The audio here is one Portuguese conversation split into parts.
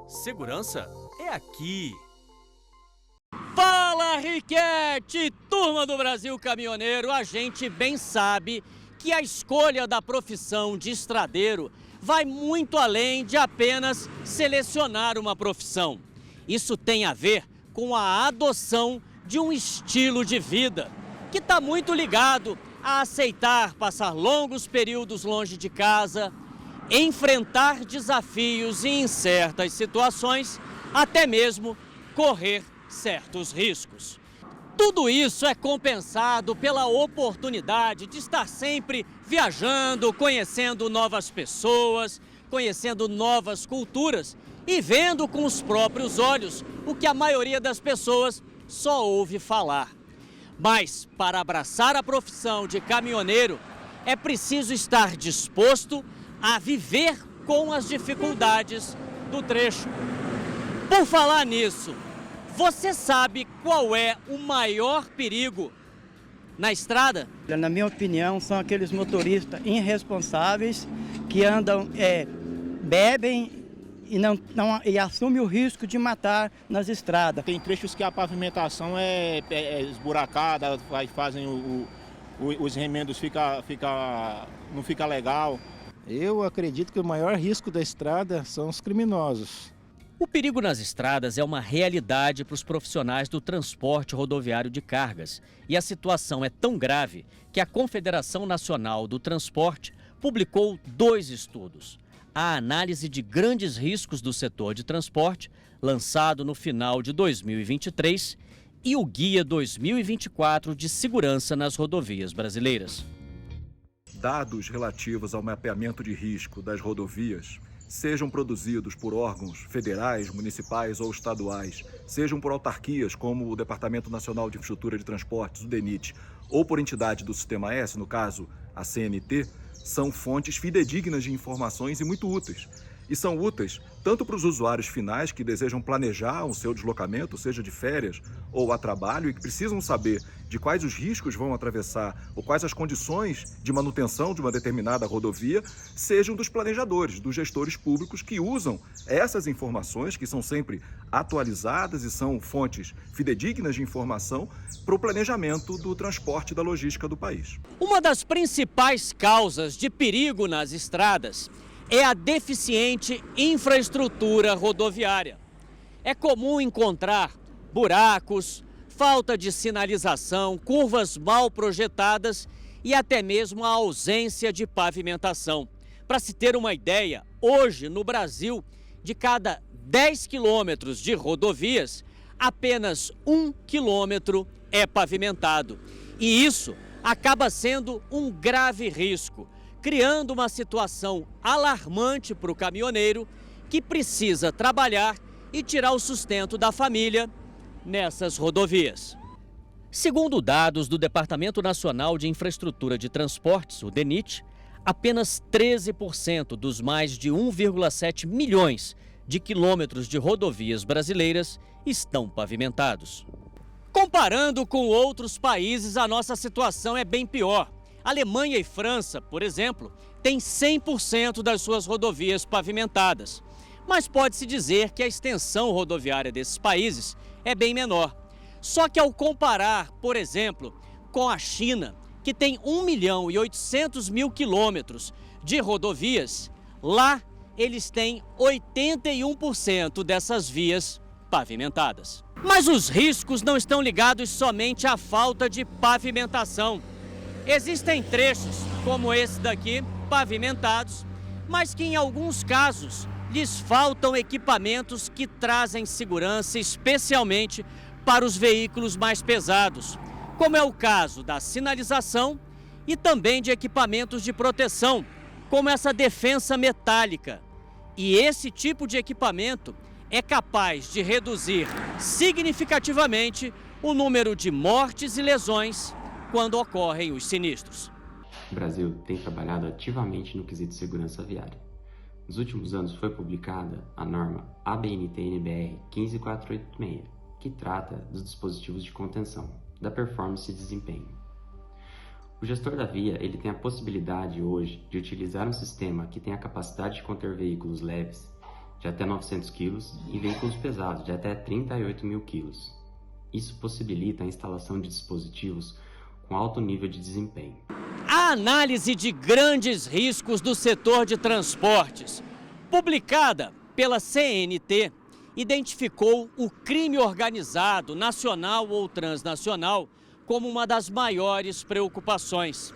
Segurança é aqui. Fala, Riquete! Turma do Brasil Caminhoneiro, a gente bem sabe que a escolha da profissão de estradeiro vai muito além de apenas selecionar uma profissão. Isso tem a ver com a adoção de um estilo de vida que está muito ligado a aceitar passar longos períodos longe de casa, enfrentar desafios e, em certas situações, até mesmo correr certos riscos. Tudo isso é compensado pela oportunidade de estar sempre viajando, conhecendo novas pessoas, conhecendo novas culturas e vendo com os próprios olhos o que a maioria das pessoas só ouve falar. Mas, para abraçar a profissão de caminhoneiro, é preciso estar disposto a viver com as dificuldades do trecho. Por falar nisso, você sabe qual é o maior perigo na estrada? Na minha opinião, são aqueles motoristas irresponsáveis que andam, bebem e assumem o risco de matar nas estradas. Tem trechos que a pavimentação é esburacada, fazem os remendos não fica legal. Eu acredito que o maior risco da estrada são os criminosos. O perigo nas estradas é uma realidade para os profissionais do transporte rodoviário de cargas. E a situação é tão grave que a Confederação Nacional do Transporte publicou 2 estudos. A análise de grandes riscos do setor de transporte, lançado no final de 2023, e o Guia 2024 de Segurança nas Rodovias Brasileiras. Dados relativos ao mapeamento de risco das rodovias, sejam produzidos por órgãos federais, municipais ou estaduais, sejam por autarquias como o Departamento Nacional de Infraestrutura de Transportes, o DENIT, ou por entidade do Sistema S, no caso a CNT, são fontes fidedignas de informações e muito úteis. E são úteis tanto para os usuários finais que desejam planejar o seu deslocamento, seja de férias ou a trabalho, e que precisam saber de quais os riscos vão atravessar ou quais as condições de manutenção de uma determinada rodovia, sejam dos planejadores, dos gestores públicos que usam essas informações, que são sempre atualizadas e são fontes fidedignas de informação para o planejamento do transporte e da logística do país. Uma das principais causas de perigo nas estradas é a deficiente infraestrutura rodoviária. É comum encontrar buracos, falta de sinalização, curvas mal projetadas e até mesmo a ausência de pavimentação. Para se ter uma ideia, hoje no Brasil, de cada 10 quilômetros de rodovias, apenas 1 quilômetro é pavimentado. E isso acaba sendo um grave risco, criando uma situação alarmante para o caminhoneiro que precisa trabalhar e tirar o sustento da família nessas rodovias. Segundo dados do Departamento Nacional de Infraestrutura de Transportes, o DENIT, apenas 13% dos mais de 1,7 milhões de quilômetros de rodovias brasileiras estão pavimentados. Comparando com outros países, a nossa situação é bem pior. Alemanha e França, por exemplo, têm 100% das suas rodovias pavimentadas. Mas pode-se dizer que a extensão rodoviária desses países é bem menor. Só que ao comparar, por exemplo, com a China, que tem 1.800.000 quilômetros de rodovias, lá eles têm 81% dessas vias pavimentadas. Mas os riscos não estão ligados somente à falta de pavimentação. Existem trechos, como esse daqui, pavimentados, mas que em alguns casos lhes faltam equipamentos que trazem segurança, especialmente para os veículos mais pesados, como é o caso da sinalização e também de equipamentos de proteção, como essa defensa metálica. E esse tipo de equipamento é capaz de reduzir significativamente o número de mortes e lesões quando ocorrem os sinistros. O Brasil tem trabalhado ativamente no quesito segurança viária. Nos últimos anos foi publicada a norma ABNT-NBR 15486, que trata dos dispositivos de contenção, da performance e desempenho. O gestor da via ele tem a possibilidade hoje de utilizar um sistema que tem a capacidade de conter veículos leves de até 900 kg e veículos pesados de até 38 mil kg. Isso possibilita a instalação de dispositivos com alto nível de desempenho. A análise de grandes riscos do setor de transportes, publicada pela CNT, identificou o crime organizado, nacional ou transnacional, como uma das maiores preocupações.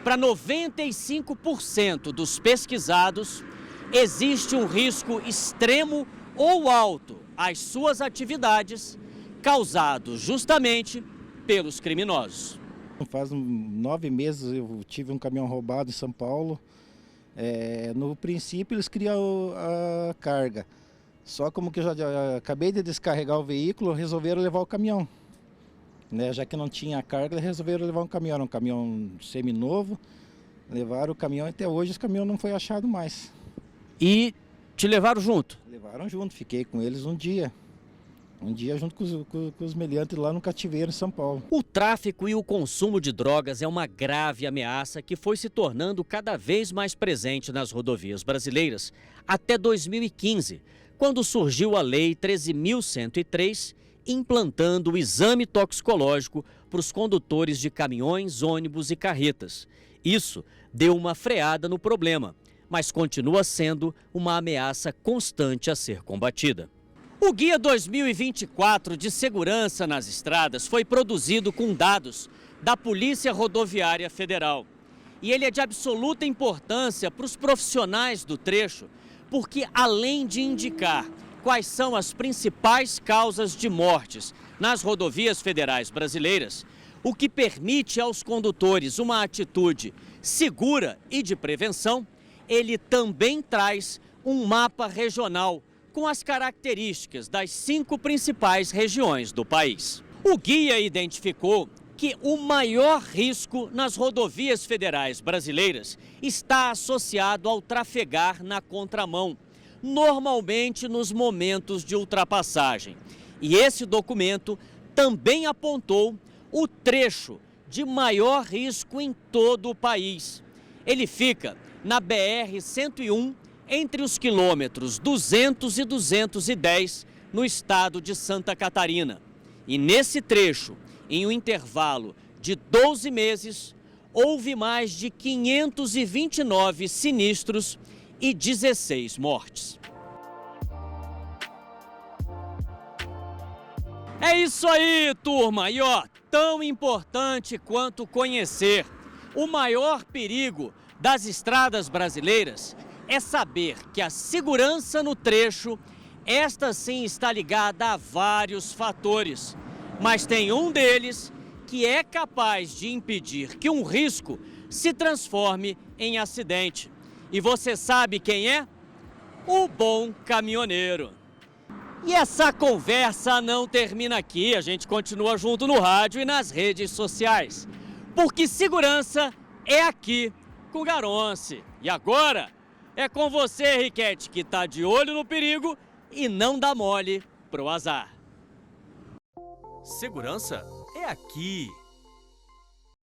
Para 95% dos pesquisados, existe um risco extremo ou alto às suas atividades, causado justamente pelos criminosos. Faz 9 meses eu tive um caminhão roubado em São Paulo. No princípio eles queriam a carga, só como que eu já acabei de descarregar o veículo, resolveram levar o caminhão. Já que não tinha carga, eles resolveram levar um caminhão seminovo, levaram o caminhão e até hoje esse caminhão não foi achado mais. E te levaram junto? Levaram junto, fiquei com eles um dia junto com os meliantes lá no cativeiro em São Paulo. O tráfico e o consumo de drogas é uma grave ameaça que foi se tornando cada vez mais presente nas rodovias brasileiras até 2015, quando surgiu a Lei 13.103, implantando o exame toxicológico para os condutores de caminhões, ônibus e carretas. Isso deu uma freada no problema, mas continua sendo uma ameaça constante a ser combatida. O Guia 2024 de Segurança nas Estradas foi produzido com dados da Polícia Rodoviária Federal. E ele é de absoluta importância para os profissionais do trecho, porque além de indicar quais são as principais causas de mortes nas rodovias federais brasileiras, o que permite aos condutores uma atitude segura e de prevenção, ele também traz um mapa regional com as características das 5 principais regiões do país. O guia identificou que o maior risco nas rodovias federais brasileiras está associado ao trafegar na contramão, normalmente nos momentos de ultrapassagem. E esse documento também apontou o trecho de maior risco em todo o país. Ele fica na BR-101, entre os quilômetros 200 e 210, no estado de Santa Catarina. E nesse trecho, em um intervalo de 12 meses, houve mais de 529 sinistros e 16 mortes. É isso aí, turma! E ó, tão importante quanto conhecer o maior perigo das estradas brasileiras é saber que a segurança no trecho, esta sim está ligada a vários fatores, mas tem um deles que é capaz de impedir que um risco se transforme em acidente. E você sabe quem é? O bom caminhoneiro. E essa conversa não termina aqui, a gente continua junto no rádio e nas redes sociais, porque segurança é aqui com Garonce. E agora é com você, Riquete, que tá de olho no perigo e não dá mole pro azar. Segurança é aqui.